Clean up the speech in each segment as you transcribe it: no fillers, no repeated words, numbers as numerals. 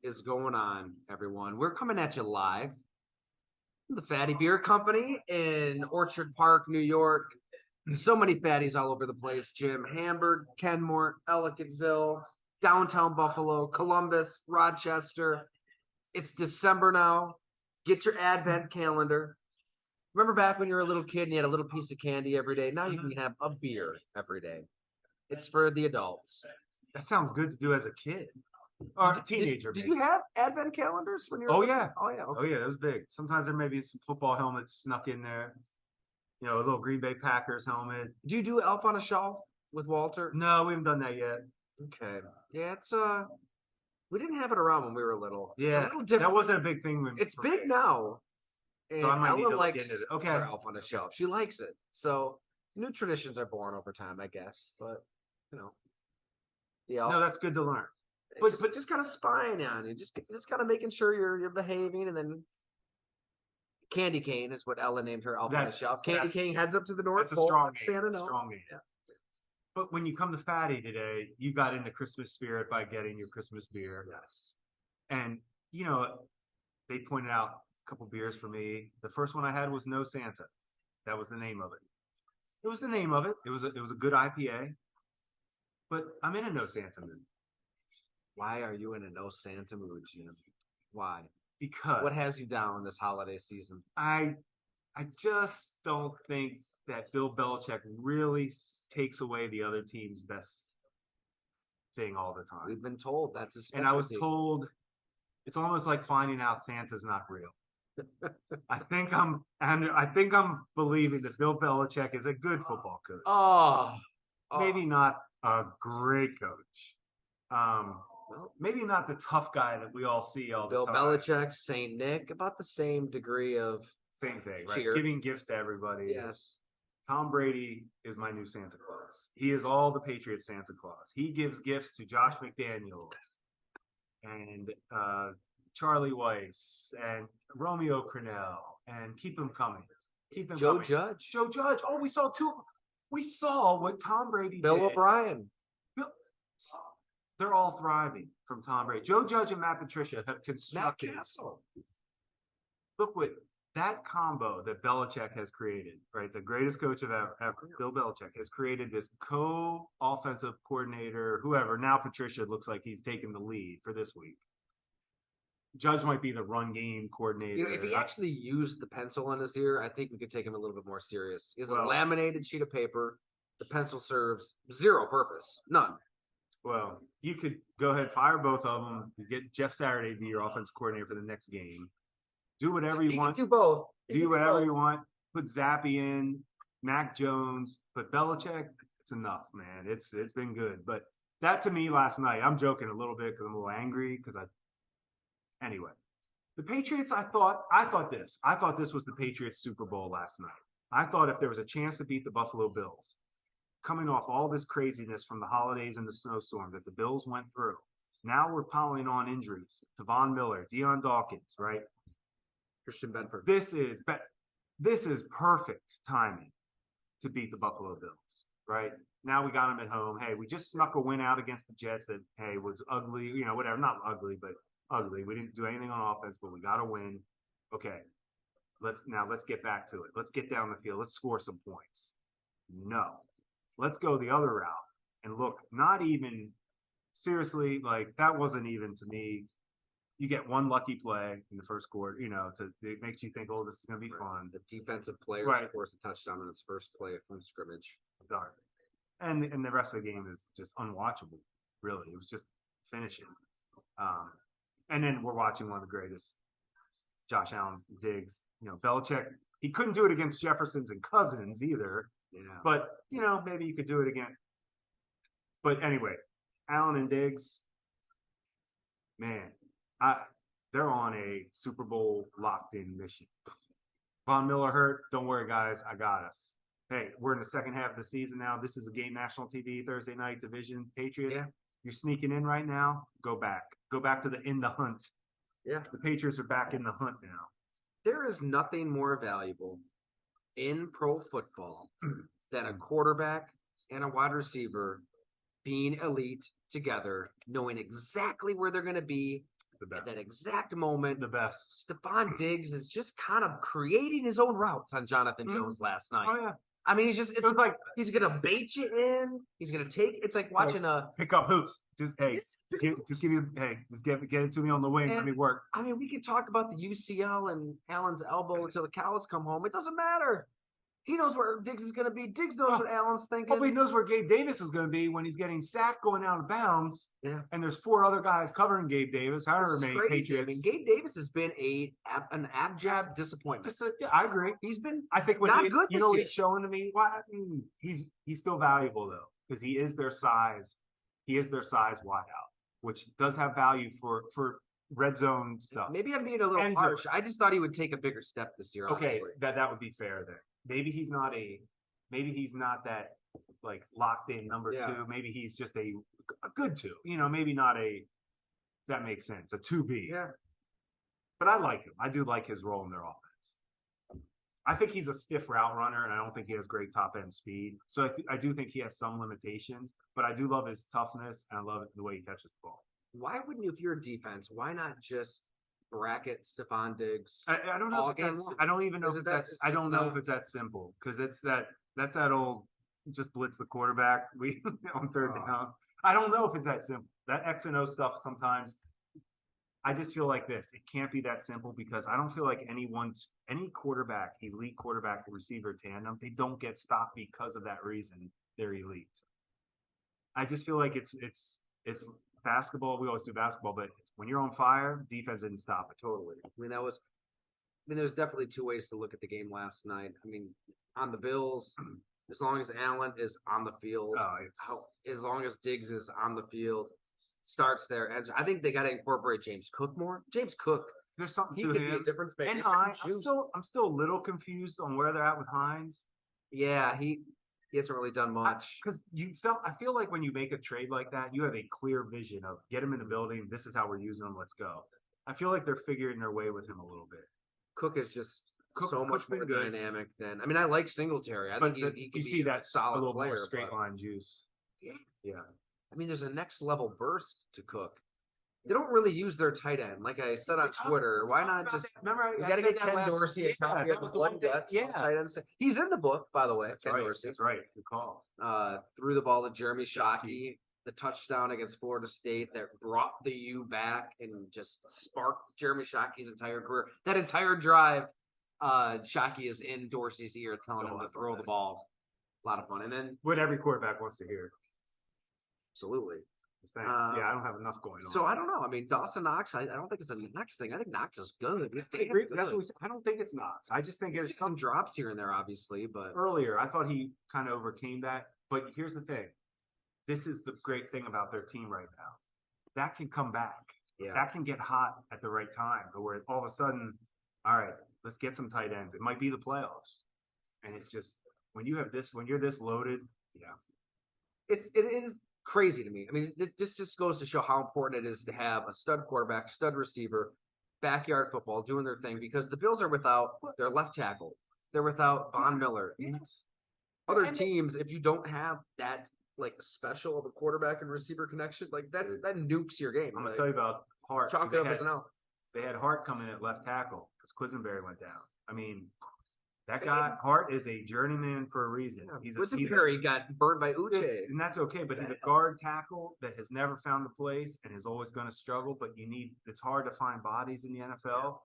is going on, everyone? We're coming at you live from the Fatty Beer Company in Orchard Park, New York. So many fatties all over the place, Jim. Hamburg, Kenmore, Ellicottville, downtown Buffalo, Columbus, Rochester. It's December now. Get your advent calendar. Remember back when you were a little kid and you had a little piece of candy every day? Now you can have a beer every day. It's for the adults. That sounds good to do as a kid or a teenager. Did you have advent calendars when you were? Oh yeah, okay. Oh yeah, that was big. Sometimes there may be some football helmets snuck in there. You know, a little Green Bay Packers helmet. Do you do Elf on a Shelf with Walter? No, we haven't done that yet. Okay. Yeah, it's we didn't have it around when we were little. Yeah, it's a little different. That wasn't a big thing. It's big now. And so I might Ella need to look likes into it. Okay. her Elf on a Shelf. She likes it. So new traditions are born over time, I guess. But you know, yeah. No, that's good to learn. But just kind of spying on you, just kind of making sure you're behaving, and then Candy Cane is what Ella named her Elf on a Shelf. Candy Cane heads up to the North Pole. That's a strong Santa no. Strong game. Yeah. But when you come to Fatty today, you got into Christmas spirit by getting your Christmas beer. Yes. And you know, they pointed out a couple beers for me. The first one I had was No Santa. That was the name of it. It was the name of it. It was a good IPA. But I'm in a No Santa mood. Why are you in a No Santa mood, Jim? Why? Because what has you down this holiday season? I just don't think that Bill Belichick really takes away the other team's best thing all the time. We've been told that's his specialty. And I was told it's almost like finding out Santa's not real. I think I'm believing that Bill Belichick is a good football coach. Maybe not a great coach. Maybe not the tough guy that we all see all the time. Bill Belichick, Saint Nick, about the same degree of same thing, right? Cheer. Giving gifts to everybody. Yes. Tom Brady is my new Santa Claus. He is all the Patriots Santa Claus. He gives gifts to Josh McDaniels and Charlie Weiss and Romeo Crennel, and keep them coming. Keep them coming. Judge. Joe Judge. Oh, we saw two. We saw what Tom Brady Bill did. O'Brien. They're all thriving from Tom Brady. Joe Judge and Matt Patricia have constructed. Look what that combo that Belichick has created, right? The greatest coach of ever, Bill Belichick, has created this co-offensive coordinator, whoever. Now Patricia looks like he's taking the lead for this week. Judge might be the run game coordinator. You know, if he actually used the pencil on his ear, I think we could take him a little bit more serious. He has a laminated sheet of paper. The pencil serves zero purpose. None. Well, you could go ahead, fire both of them. You get Jeff Saturday to be your offense coordinator for the next game. Do whatever you want. Do both. Do whatever you want. Put Zappy in, Mac Jones, but Belichick, it's enough, man. It's been good. But that to me last night, I'm joking a little bit because I'm a little angry anyway. The Patriots, I thought this was the Patriots Super Bowl last night. I thought if there was a chance to beat the Buffalo Bills, coming off all this craziness from the holidays and the snowstorm that the Bills went through, now we're piling on injuries. Tavon Miller, Deion Dawkins, right? Christian Benford. This is perfect timing to beat the Buffalo Bills, right? Now we got them at home. Hey, we just snuck a win out against the Jets that, hey, was ugly, you know, whatever. Not ugly, but ugly. We didn't do anything on offense, but we got a win. Okay, let's get back to it. Let's get down the field. Let's score some points. No, let's go the other route and look. Not even seriously, like that wasn't even to me. You get one lucky play in the first quarter, you know, it makes you think, oh, this is going to be fun. The defensive player scores a touchdown on his first play from scrimmage. Darn. And the rest of the game is just unwatchable, really. It was just finishing. And then we're watching one of the greatest, Josh Allen Diggs. You know, Belichick, he couldn't do it against Jeffersons and Cousins either. Yeah. But, you know, maybe you could do it again. But anyway, Allen and Diggs, man. They're on a Super Bowl locked-in mission. Von Miller hurt. Don't worry, guys. I got us. Hey, we're in the second half of the season now. This is a game, national TV, Thursday night, division, Patriots. Yeah. You're sneaking in right now. Go back. Go back to in the hunt. Yeah. The Patriots are back in the hunt now. There is nothing more valuable in pro football than a quarterback and a wide receiver being elite together, knowing exactly where they're going to be The best. At that exact moment, The best. Stephon Diggs is just kind of creating his own routes on Jonathan Jones last night. Oh yeah. I mean, it's It was like he's gonna bait you in. He's gonna take. It's like watching pick up hoops. Just get it to me on the wing. Let me work. I mean, we can talk about the UCL and Allen's elbow until the cows come home. It doesn't matter. He knows where Diggs is going to be. Diggs knows what Allen's thinking. Probably knows where Gabe Davis is going to be when he's getting sacked going out of bounds. Yeah. And there's 4 other guys covering Gabe Davis. However many Patriots. I mean, Gabe Davis has been an abject disappointment. I agree. He's been. I think not good. You know what he's showing to me? Well, he's still valuable though because he is their size. He is their size wideout, which does have value for red zone stuff. Maybe I'm being a little harsh. I just thought he would take a bigger step this year. Okay, that would be fair there. Maybe he's not that like locked in number 2. Maybe he's just a good 2. You know, maybe not a. That makes sense. A 2B. Yeah. But I like him. I do like his role in their offense. I think he's a stiff route runner, and I don't think he has great top end speed. So I do think he has some limitations, but I do love his toughness, and I love the way he catches the ball. Why wouldn't you, if you're a defense, why not just bracket Stephon Diggs? I don't know if it's I don't even know if it's I don't know if it's that simple because that's that old just blitz the quarterback on third down. I don't know if it's that simple. That X and O stuff sometimes. I just feel like this. It can't be that simple because I don't feel like any quarterback, elite quarterback, receiver tandem, they don't get stopped because of that reason. They're elite. I just feel like it's basketball. We always do basketball, but when you're on fire, defense didn't stop it. Totally. I mean, there's definitely 2 ways to look at the game last night. I mean, on the Bills, as long as Allen is on the field, as long as Diggs is on the field, starts there. And I think they got to incorporate James Cook more. James Cook, there's something to him. Be a difference maker. And I'm still a little confused on where they're at with Hines. Yeah, he hasn't really done much. Because I feel like when you make a trade like that, you have a clear vision of get him in the building. This is how we're using him. Let's go. I feel like they're figuring their way with him a little bit. Cook is just so much more dynamic than. I mean, I like Singletary. I think he can be that solid a little player, more straight line juice. Yeah. I mean, there's a next level burst to Cook. They don't really use their tight end, like I said on Twitter. Why not just remember? You got to get Ken Dorsey a copy of the Blood Guts. Yeah, tight end. He's in the book, by the way. That's right. Dorsey. That's right. Good call. Threw the ball to Jeremy Shockey, the touchdown against Florida State that brought the U back and just sparked Jeremy Shockey's entire career. That entire drive, Shockey is in Dorsey's ear telling him to throw the ball. A lot of fun, and then what every quarterback wants to hear. Absolutely. Thanks. I don't have enough going on. So I don't know. I mean, Dawson Knox, I don't think it's a Knox thing. I think Knox is good. That's what we said. I don't think it's Knox. I just think there's some drops here and there, obviously. But earlier, I thought he kind of overcame that. But here's the thing. This is the great thing about their team right now. That can come back. Yeah. That can get hot at the right time. Where all of a sudden, all right, let's get some tight ends. It might be the playoffs. And it's just, when you're this loaded, it is crazy to me. I mean, this just goes to show how important it is to have a stud quarterback, stud receiver, backyard football doing their thing because the Bills are without their left tackle. They're without Von Miller. Yes. Other teams, if you don't have that like special of a quarterback and receiver connection, like that nukes your game. I'm gonna tell you about Hart. Chalk it up as an L. They had Hart coming at left tackle because Quisenberry went down. I mean, that guy, Hart, is a journeyman for a reason. Quisenberry got burned by Uche. And that's okay, but he's a guard tackle that has never found a place and is always going to struggle, but it's hard to find bodies in the NFL.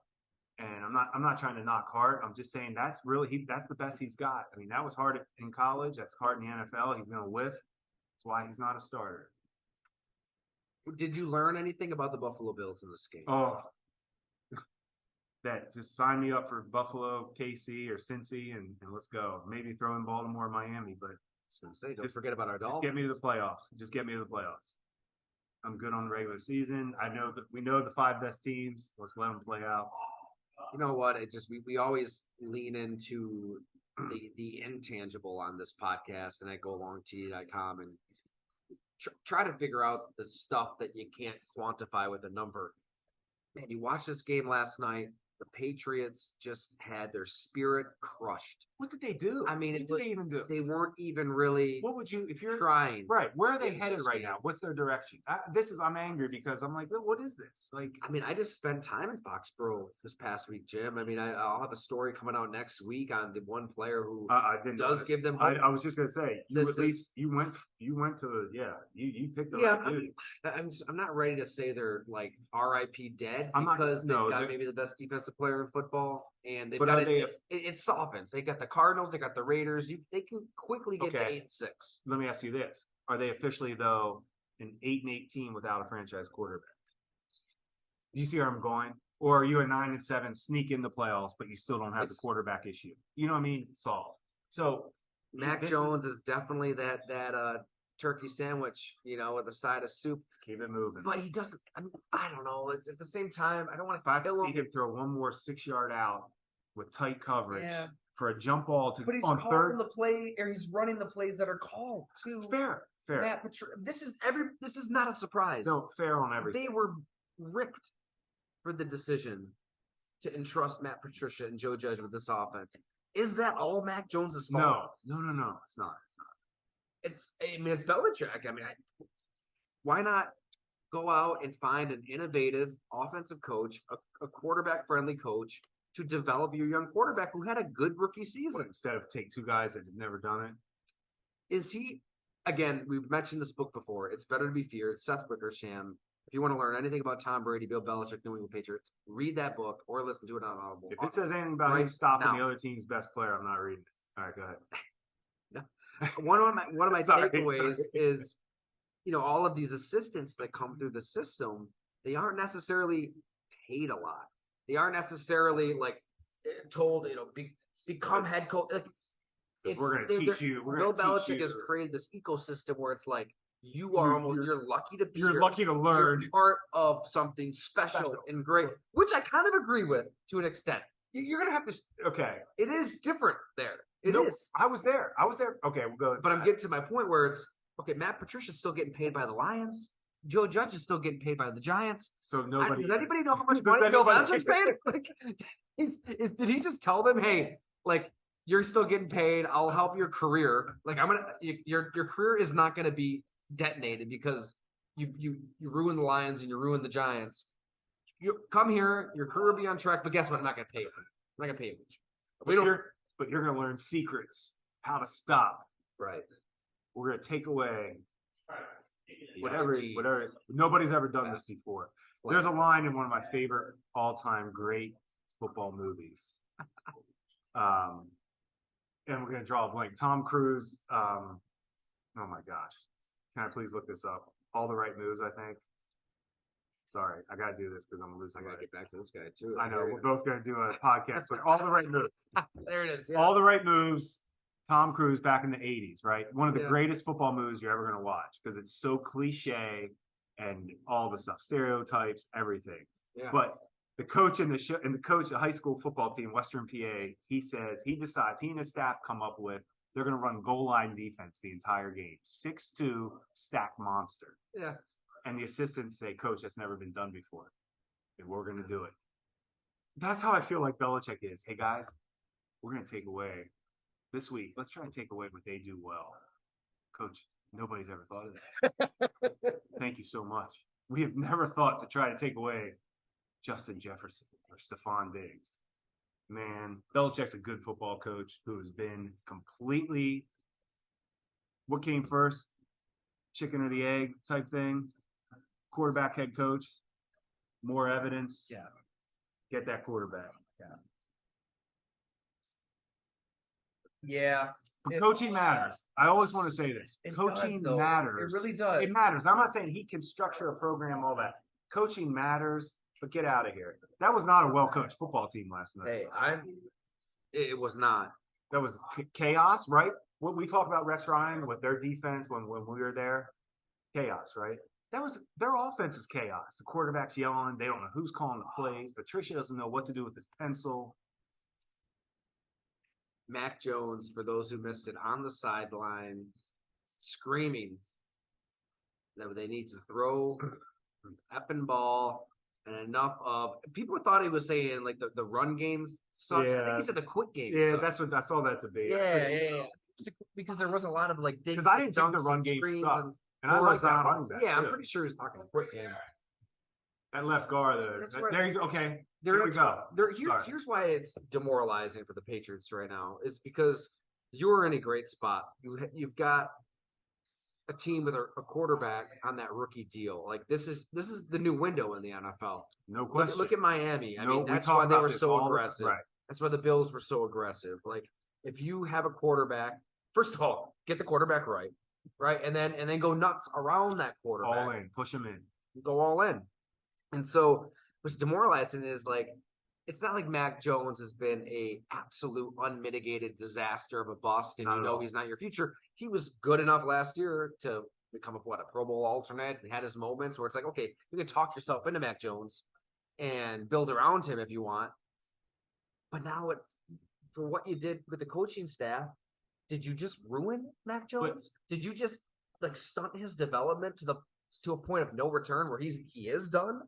And I'm not trying to knock Hart. I'm just saying that's the best he's got. I mean, that was hard in college. That's hard in the NFL. He's going to whiff. That's why he's not a starter. Did you learn anything about the Buffalo Bills in this game? Oh, that just sign me up for Buffalo, KC, or Cincy, and let's go. Maybe throw in Baltimore, Miami, but don't forget about our Dolphins. Just get me to the playoffs. Just get me to the playoffs. I'm good on the regular season. I know that we know the 5 best teams. Let's let them play out. You know what? It just we always lean into the intangible on this podcast, and I go alongto.com and try to figure out the stuff that you can't quantify with a number. Man, you watched this game last night. The Patriots just had their spirit crushed What did they do? I mean, what did they even do? They weren't even really. What would you, if you're trying? Right, where are they headed right now? What's their direction? I'm angry because I'm like, what is this? Like, I mean, I just spent time in Foxborough this past week, Jim. I mean, I'll have a story coming out next week on the one player who I didn't does give them hope. I was just gonna say, you went to you picked the right dude. I'm not ready to say they're like RIP dead I'm not- because no, they've got they're- maybe the best defensive player in football, and they've But got are they it softens. They got the Cardinals, they got the Raiders. They can quickly get to Okay. 8-6. Let me ask you this: are they officially though an 8-18 without a franchise quarterback? Do you see where I'm going? Or are you a 9-7 sneak in the playoffs, but you still don't have the quarterback issue? You know what I mean? Solved. So Mac Jones is definitely that turkey sandwich, with a side of soup. keep it moving. But he doesn't. I don't know. It's at the same time. I don't want If I have to to kill see him. him throw one more 6-yard out with tight coverage Yeah. for a jump ball But he's on calling third. the play, or he's running the plays that are called too. Fair. Matt Patricia. This is not a surprise. No, fair on everything. They were ripped for the decision to entrust Matt Patricia and Joe Judge with this offense. Is that all Mac Jones's fault? No. It's not. It's Belichick. I mean, why not go out and find an innovative offensive coach, a quarterback-friendly coach to develop your young quarterback who had a good rookie season? Instead of take two guys that have never done it. Is he? Again, we've mentioned this book before. It's Better to Be Feared. Seth Wickersham. If you want to learn anything about Tom Brady, Bill Belichick, New England Patriots, read that book or listen to it on Audible. If it says anything about him stopping the other team's best player, I'm not reading it. All right, go ahead. One of my Sorry. takeaways is, all of these assistants that come through the system, they aren't necessarily paid a lot. They aren't necessarily told, become head coach. We're going to teach you. Bill Belichick has created this ecosystem where it's like you're lucky to be. You're lucky to learn. You're part of something special and great, which I kind of agree with to an extent. You're gonna have to. Okay, it is different there. It is. I was there. Okay, we'll go. But I'm getting to my point where it's okay. Matt Patricia's still getting paid by the Lions. Joe Judge is still getting paid by the Giants. So nobody. Does anybody know how much money Bill Belichick's paid? Did he just tell them, hey, you're still getting paid. I'll help your career. Your career is not gonna be detonated because you ruin the Lions and you ruin the Giants. You come here, your career will be on track, but guess what? I'm not gonna pay you. I'm not gonna pay you. But you're gonna learn secrets, how to stop. Right. We're gonna take away whatever. Nobody's ever done this before. There's a line in one of my favorite all-time great football movies. And we're gonna draw a blank. Tom Cruise. Oh my gosh. Can I please look this up? All the Right Moves, I think. Sorry, I gotta do this because I'm losing. I gotta get back to this guy too. I know we're both gonna do a podcast with All the Right Moves. There it is. Yeah. All the Right Moves. Tom Cruise back in the '80s, right? One of the greatest football movies you're ever gonna watch because it's so cliche and all the stuff, stereotypes, everything. Yeah. But the coach in the high school football team, Western PA, he decides he and his staff come up with they're going to run goal line defense the entire game. 6'2", stack monster. Yeah. And the assistants say, Coach, that's never been done before. And we're going to do it. That's how I feel like Belichick is. Hey, guys, we're going to take away this week. Let's try and take away what they do well. Coach, nobody's ever thought of that. Thank you so much. We have never thought to try to take away Justin Jefferson or Stephon Diggs. Man, Belichick's a good football coach who has been completely what came first, chicken or the egg type thing. Quarterback, head coach, more evidence. Yeah. Get that quarterback. Yeah. But coaching matters. I always want to say this. Coaching matters. It really does. It matters. I'm not saying he can structure a program, all that. Coaching matters. But get out of here. That was not a well-coached football team last night. Hey, it was not. That was chaos, right? What we talked about Rex Ryan with their defense when we were there. Chaos, right? That was their offense is chaos. The quarterback's yelling. They don't know who's calling the plays. Patricia doesn't know what to do with his pencil. Mac Jones, for those who missed it, on the sideline, screaming that they need to throw an effing ball. And enough of people thought he was saying the run games sucked. I think Yeah. he said the quick game. Yeah, sucked. that's what I saw that debate. Yeah. Because there was a lot of like digs, Because I didn't think the dunks, run and game screens, sucked. and And I like that horizontal. running back. Yeah, I'm too. pretty sure he's talking quick game. That left guard there. That's right. There you go. Okay. There Here we go. Here's why it's demoralizing for the Patriots right now is because you're in a great spot. You've got a team with a quarterback on that rookie deal. Like this is the new window in the NFL. No question. Look at Miami. I No, mean, we that's talk why they about were this so all the time. aggressive. Right. That's why the Bills were so aggressive. Like if you have a quarterback, first of all, get the quarterback right, and then go nuts around that quarterback. All in, push him in. Go all in. And so what's demoralizing is like it's not like Mac Jones has been a absolute unmitigated disaster of a bust, and Not you at know all. he's not your future. He was good enough last year to become a Pro Bowl alternate and had his moments where it's like, okay, you can talk yourself into Mac Jones and build around him if you want. But now it's for what you did with the coaching staff, did you just ruin Mac Jones? Did you just like stunt his development to a point of no return where he is done?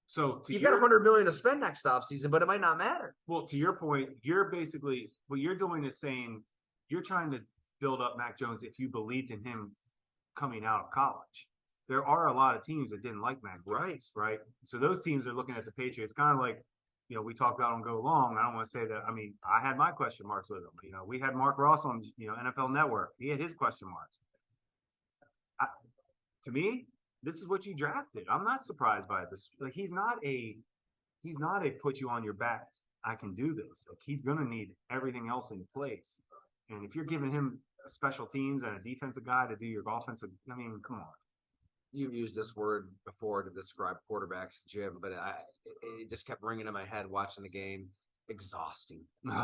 So you've got $100 million to spend next offseason, but it might not matter. Well, to your point, you're basically what you're doing is saying you're trying to build up Mac Jones if you believed in him coming out of college. There are a lot of teams that didn't like Mac Jones, right? So those teams are looking at the Patriots kind of like, we talked about on Go Long. I don't want to say that. I mean, I had my question marks with him. We had Mark Ross on, NFL Network. He had his question marks. To me, this is what you drafted. I'm not surprised by this. Like he's not a put you on your back. I can do this. Like he's gonna need everything else in place. And if you're giving him special teams and a defensive guy to do your offensive, I mean, come on. You've used this word before to describe quarterbacks, Jim, but it just kept ringing in my head watching the game. Exhausting. That's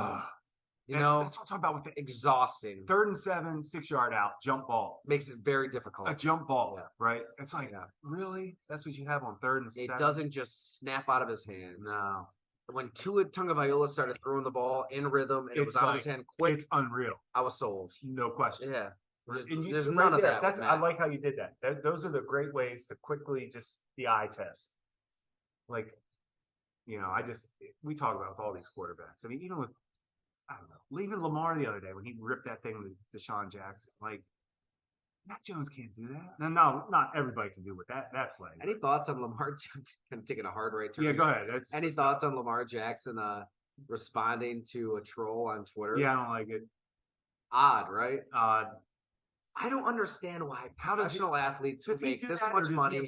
what I'm talking about with the exhausting. 3rd and 7, 6-yard out, jump ball. Makes it very difficult. A jump ball, right? It's like, really? That's what you have on 3rd and 7? It doesn't just snap out of his hand. No. When Tua Tagovailoa started throwing the ball in rhythm and it was out of his hand quick, it's unreal. I was sold. No question. Yeah. There's none of that. I like how you did that. Those are the great ways to quickly just the eye test. Like, we talk about all these quarterbacks. I mean, even with, I don't know, leaving Lamar the other day when he ripped that thing with Deshaun Jackson. Like, Mac Jones can't do that. No, not everybody can do with that play. Any thoughts on Lamar Jackson? I'm taking a hard right turn. Yeah, go ahead. Any thoughts on Lamar Jackson responding to a troll on Twitter? Yeah, I don't like it. Odd, right? Odd. I don't understand why professional athletes who make this that, much money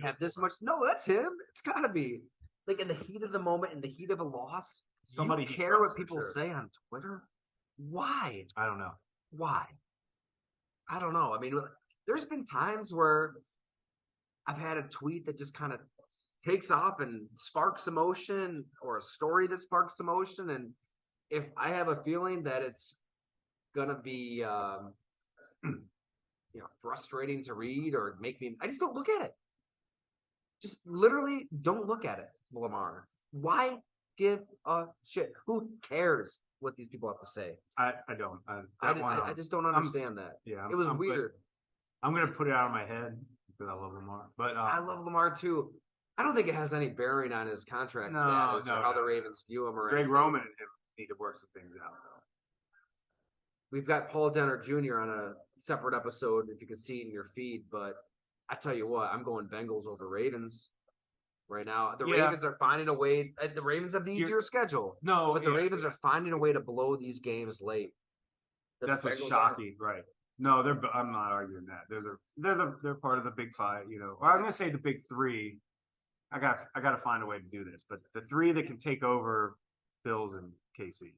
have this much. No, that's him. It's got to be. Like in the heat of the moment, in the heat of a loss, somebody care what people say on Twitter? Why? I don't know. Why? I don't know. I mean, there's been times where I've had a tweet that just kind of takes off and sparks emotion, or a story that sparks emotion. And if I have a feeling that it's going to be, frustrating to read or make me, I just don't look at it. Just literally don't look at it, Lamar. Why give a shit? Who cares what these people have to say? I don't. I just don't understand that. Yeah, it was weird. I'm gonna put it out of my head because I love Lamar, but I love Lamar too. I don't think it has any bearing on his contract status or how the Ravens view him. Or Greg Roman and him need to work some things out. We've got Paul Denner Jr. on a separate episode, if you can see it in your feed. But I tell you what, I'm going Bengals over Ravens right now. The Ravens are finding a way. The Ravens have the easier schedule. But the Ravens are finding a way to blow these games late. That's what's shocking, right? No, I'm not arguing that. They're part of the big five, Or I'm gonna say the big three. I got to find a way to do this, but the three that can take over Bills and KC.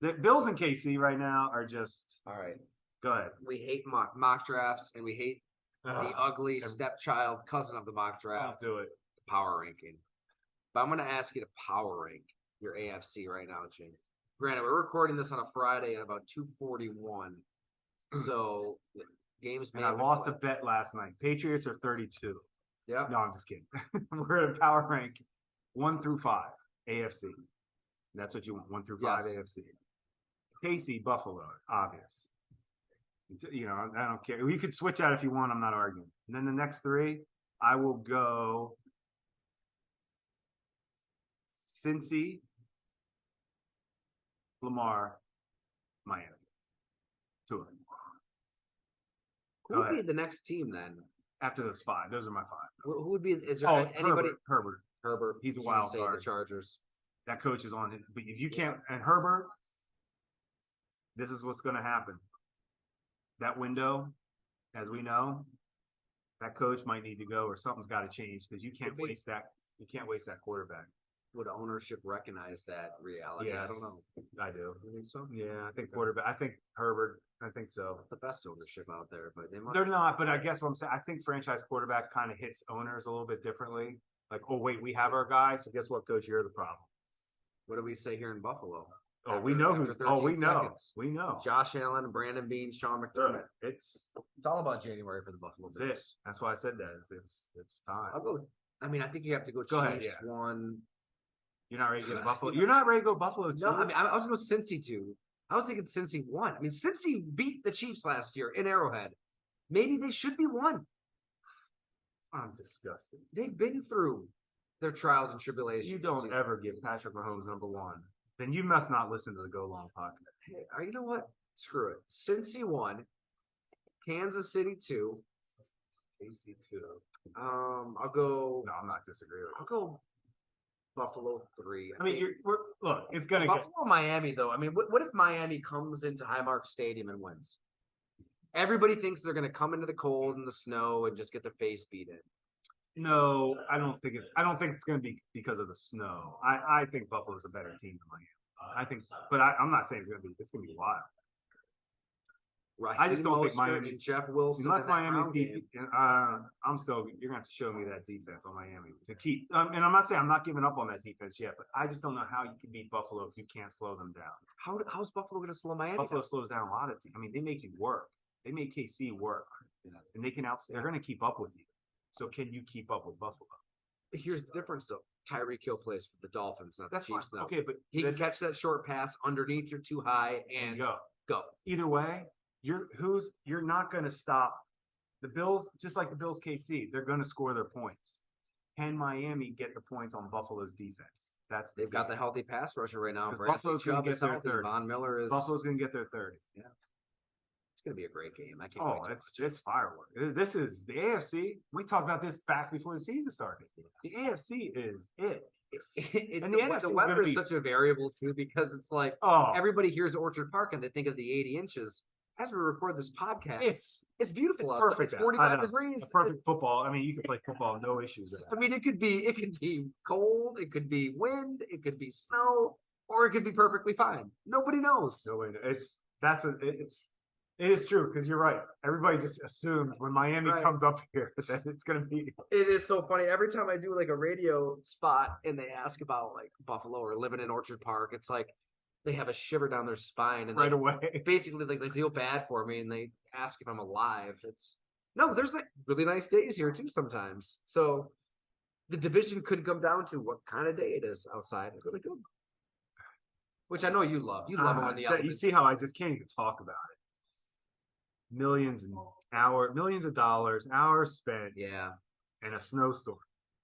The Bills and KC right now are just all right. Go ahead. We hate mock drafts, and we hate the ugly stepchild cousin of the mock draft. I'll do it. The power ranking. But I'm going to ask you to power rank your AFC right now, Jim. Granted, we're recording this on a Friday at about 2:41, so games. And I lost a bet last night. Patriots are 32. Yeah. No, I'm just kidding. We're going to power rank 1 through 5 AFC. That's what you want, 1 through 5 AFC. KC, Buffalo, obvious. I don't care. You could switch out if you want. I'm not arguing. And then the next three, I will go Cincy, Lamar, Miami. Tua. Who Go would be ahead. the next team then? After those five, those are my five. Who would be? Is there Oh, anybody? Herbert. Herbert. He's a I was gonna wild say card. The Chargers. That coach is on it. But if you can't, and Herbert, this is what's going to happen. That window, as we know, that coach might need to go, or something's got to change because you can't waste that. You can't waste that quarterback. Would ownership recognize that reality? Yes, I don't know. I do. You think so? Yeah, I think quarterback. I think Herbert. I think so. The best ownership out there, but They're not. But I guess what I'm saying, I think franchise quarterback kind of hits owners a little bit differently. Like, oh wait, we have our guy. So guess what, coach? You're the problem. What do we say here in Buffalo? Oh, we know who's. Oh, we know. Seconds. We know. Josh Allen, Brandon Beane, Sean McDermott. It's all about January for the Buffalo Bills. That's it. That's why I said that. It's time. I'll go. I mean, I think you have to go. Go ahead. Chiefs, Yeah. One. You're not ready to go Buffalo. You're not ready to go Buffalo too. No, I mean, I was going to go Cincy 2. I was thinking Cincy 1. I mean, Cincy beat the Chiefs last year in Arrowhead. Maybe they should be 1. I'm disgusted. They've been through their trials and tribulations. You don't ever give Patrick Mahomes number 1. Then you must not listen to the Go Long podcast. Hey, you know what? Screw it. Cincy 1, Kansas City 2, AC 2. I'll go. No, I'm not disagreeing. I'll go Buffalo 3. I mean, look, it's gonna Buffalo, Miami though. I mean, what if Miami comes into Highmark Stadium and wins? Everybody thinks they're gonna come into the cold and the snow and just get their face beat in. No, I don't think it's going to be because of the snow. I think Buffalo's a better team than Miami. I think, but I'm not saying it's going to be wild. Right. I just don't think Miami. Jeff Wilson. Unless Miami's defense, you're going to have to show me that defense on Miami to keep. And I'm not saying I'm not giving up on that defense yet, but I just don't know how you can beat Buffalo if you can't slow them down. How's Buffalo going to slow Miami? Buffalo slows down a lot of teams. I mean, they make you work. They make KC work, and they can they're going to keep up with you. So can you keep up with Buffalo? Here's the difference, though. Tyreek Hill plays for the Dolphins, not That's the Chiefs. fine. Okay, but he can catch that short pass underneath. You're too high and go. Either way, you're not going to stop the Bills. Just like the Bills, KC, they're going to score their points. Can Miami get the points on Buffalo's defense? They've got the healthy pass rusher right now. Buffalo's going to get their 30. Von Miller is. Buffalo's going to get their 30. Yeah. It's going to be a great game. I can't wait. It's firework. This is the AFC. We talked about this back before the season started. The AFC is it. And the NFC weather is such a variable too, because it's like everybody hears Orchard Park and they think of the 80 inches. As we record this podcast, it's beautiful. It's perfect. It's 45 degrees. It's perfect football. I mean, you can play football, no issues. I mean, it could be cold, it could be wind, it could be snow, or it could be perfectly fine. Nobody knows. It is true, because you're right. Everybody just assumes when Miami comes up here that it's going to be. It is so funny. Every time I do like a radio spot and they ask about like Buffalo or living in Orchard Park, it's like they have a shiver down their spine and right away. Basically, like they feel bad for me and they ask if I'm alive. There's like really nice days here too sometimes. So the division could come down to what kind of day it is outside. It's really good. Which I know you love. You love it when the you see how I just can't even talk about it. Millions of dollars, hours spent, and a snowstorm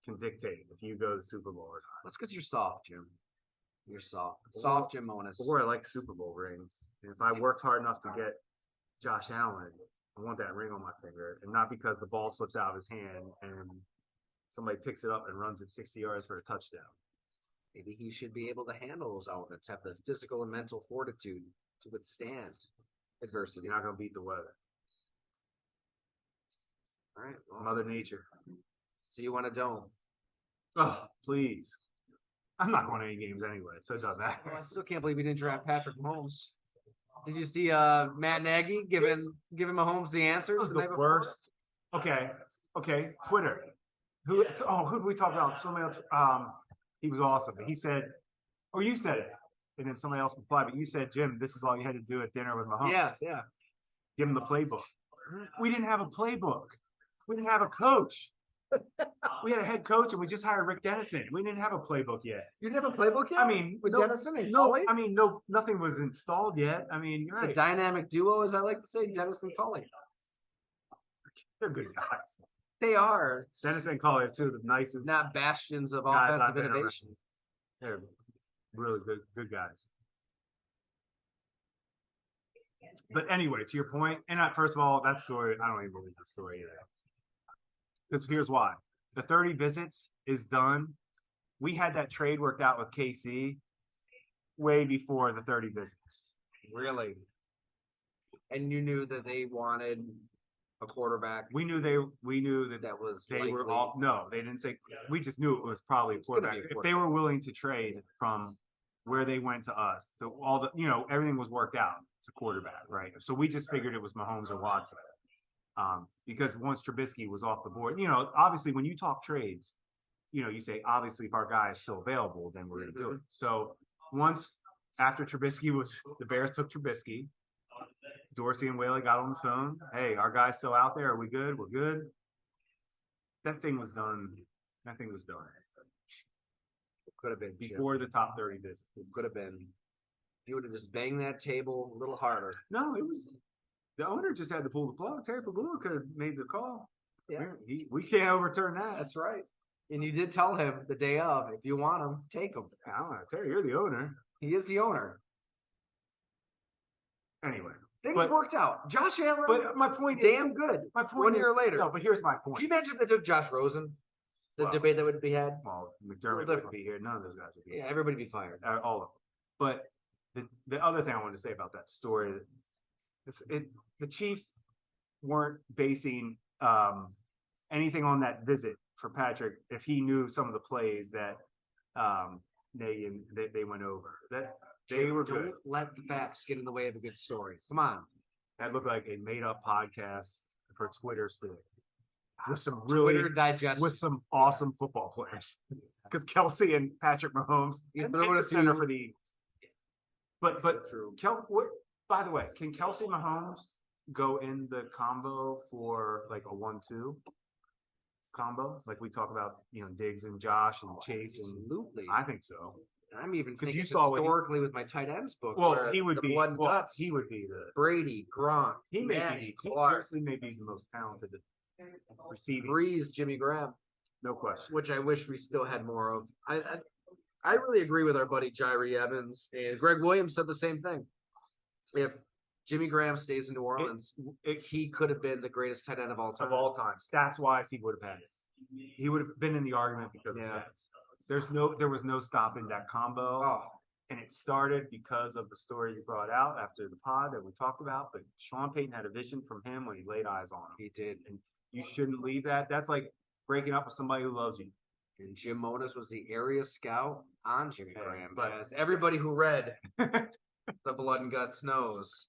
can dictate if you go to the Super Bowl or not. That's because you're soft, Jim. You're soft, Jim Monis. Or I like Super Bowl rings. And if I worked hard enough to get Josh Allen, I want that ring on my finger, and not because the ball slips out of his hand and somebody picks it up and runs it 60 yards for a touchdown. Maybe he should be able to handle those elements, have the physical and mental fortitude to withstand adversity. You're not going to beat the weather. All right. Well, Mother Nature. So you want a dome? Oh, please. I'm not going to any games anyway, so it doesn't matter. Well, I still can't believe we didn't draft Patrick Mahomes. Did you see Matt Nagy giving Mahomes the answers? That was the worst. Okay. Twitter. Who did we talk about? Somebody else. He was awesome. He said, or you said it. And then somebody else replied, but you said, Jim, this is all you had to do at dinner with Mahomes. Yeah. Give him the playbook. We didn't have a playbook. We didn't have a coach. We had a head coach, and we just hired Rick Dennison. We didn't have a playbook yet. You didn't have a playbook yet? I mean, with Dennison and no. Culley? I mean, nothing was installed yet. I mean, you're right. The dynamic duo, as I like to say, Dennison and Culley. They're good guys. They are. Dennison and Culley are two of the nicest. Not bastions of offensive innovation. They're really good guys. But anyway, to your point, and first of all, that story, I don't even believe the story either. Because here's why. The 30 visits is done. We had that trade worked out with KC way before the 30 visits. Really? And you knew that they wanted a quarterback. We knew that That was they likely. were all no, they didn't say we just knew it was probably a quarterback. If they were willing to trade from where they went to us, so all the everything was worked out. It's a quarterback, right? So we just figured it was Mahomes or Watson. Because once Trubisky was off the board, obviously when you talk trades, you say obviously if our guy is still available, then we're going to do it. So once after Trubisky the Bears took Trubisky, Dorsey and Whaley got on the phone. Hey, our guy's still out there. Are we good? We're good. That thing was done. Could have been before the top 30 visits. It could have been. If you would have just banged that table a little harder. No, it was the owner just had to pull the plug. Terry Pagula could have made the call. Yeah, we can't overturn that. That's right. And you did tell him the day of, if you want him, take him. I don't know, Terry, you're the owner. He is the owner. Anyway, things worked out. Josh Allen, but my point damn good. My point 1 year later. No, but here's my point. Can you imagine if they took Josh Rosen? The debate that would be had. Well, McDermott would be here. None of those guys would be here. Yeah, everybody would be fired. All of them. But the other thing I wanted to say about that story is the Chiefs weren't basing anything on that visit for Patrick if he knew some of the plays that they went over. That they were good. Don't let the facts get in the way of a good story. Come on. That looked like a made-up podcast for Twitter still. With some really with some awesome football players, because Kelsey and Patrick Mahomes, and the center for the Eagles. But by the way, can Kelsey Mahomes go in the combo for like a 1-2 combo, like we talk about, Diggs and Josh and Chase? Absolutely, I think so. I'm even thinking you saw historically with my tight ends book. Well, he would be. Guts, he would be the Brady, Gronk. He seriously may be the most talented receiving. Breeze, Jimmy Graham, no question. Which I wish we still had more of. I really agree with our buddy Jyree Evans, and Greg Williams said the same thing. If Jimmy Graham stays in New Orleans, he could have been the greatest tight end of all time. Stats wise, he would have had it. He would have been in the argument because of stats. There was no stopping that combo. Oh. And it started because of the story you brought out after the pod that we talked about. But Sean Payton had a vision from him when he laid eyes on him. He did. And you shouldn't leave that. That's like breaking up with somebody who loves you. And Jim Monos was the area scout on Jimmy Graham. But as everybody who read the Blood and Guts knows.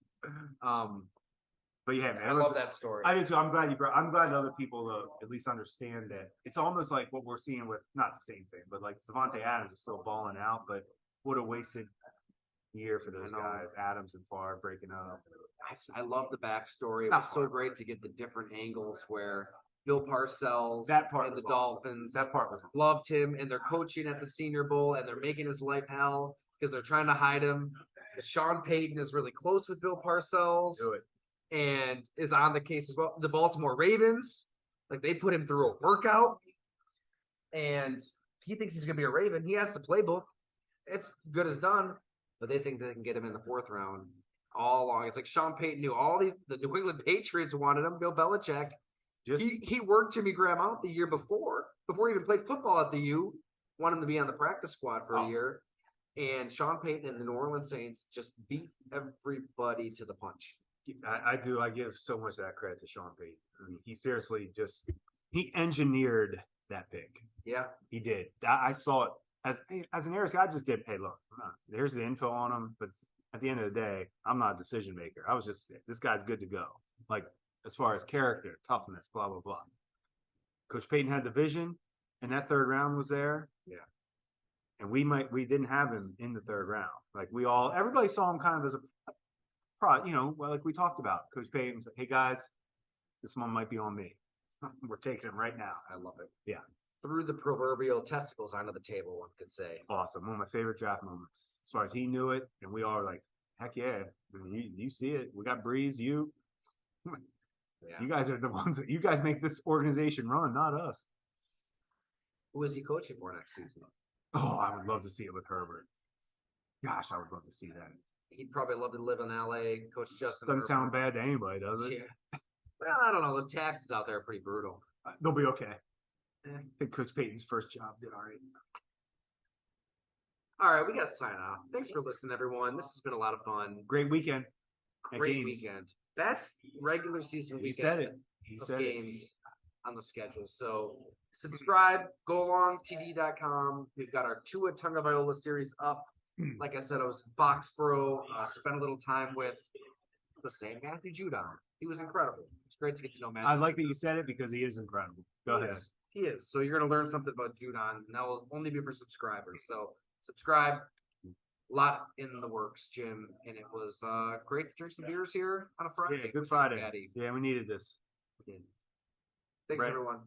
But yeah, man, I love that story. I do too. I'm glad other people at least understand that it's almost like what we're seeing with, not the same thing, but like Devontae Adams is still balling out, but what a wasted year for those guys. Adams and Favre breaking up. I love the backstory. It was so great to get the different angles where Bill Parcells and the Dolphins. That part was loved him, and they're coaching at the Senior Bowl, and they're making his life hell because they're trying to hide him. Sean Payton is really close with Bill Parcells. Do it. And is on the case as well. The Baltimore Ravens, like they put him through a workout, and he thinks he's going to be a Raven. He has the playbook. It's good as done, but they think they can get him in the 4th round all along. It's like Sean Payton knew the New England Patriots wanted him. Bill Belichick, he worked Jimmy Graham out the year before he even played football at the U. Wanted him to be on the practice squad for a year, and Sean Payton and the New Orleans Saints just beat everybody to the punch. I do. I give so much of that credit to Sean Payton. I mean, he seriously he engineered that pick. Yeah, he did. I saw it as an Aries guy. I just did. Hey, look, there's the info on him, but at the end of the day, I'm not a decision maker. I was just, this guy's good to go. Like as far as character, toughness, blah blah blah. Coach Payton had the vision, and that 3rd round was there. Yeah, and we didn't have him in the 3rd round. Like everybody saw him kind of as a. Like we talked about, Coach Payton was like, hey guys, this one might be on me. We're taking him right now. I love it. Yeah. Threw the proverbial testicles onto the table, one could say. Awesome. One of my favorite draft moments. As far as he knew it, and we all were like, heck yeah. I mean, you see it. We got Breeze, you. Yeah. You guys are the ones you guys make this organization run, not us. Who is he coaching for next season? Oh, I would love to see it with Herbert. Gosh, I would love to see that. He'd probably love to live in LA. Coach Justin Doesn't sound Herbert. bad to anybody, does it? Yeah. Well, I don't know. The taxes out there are pretty brutal. They'll be okay. Eh. I think Coach Payton's first job did all right. All right, we got to sign off. Thanks for listening, everyone. This has been a lot of fun. Great weekend. Great weekend. Best regular season He weekend. said it. He of said games it. on the schedule. So subscribe, goalongtv.com. We've got our Tua Tagovailoa series up. Like I said, I was in Foxborough, spent a little time with the same Matthew Judon. He was incredible. It's great to get to know Matthew. I like that you said it because he is incredible. Go ahead. He is. So you're going to learn something about Judon, and that will only be for subscribers. So subscribe. A lot in the works, Jim, and it was great to drink some beers here on a Friday. Yeah, good Friday. Yeah, we needed this. Thanks, everyone.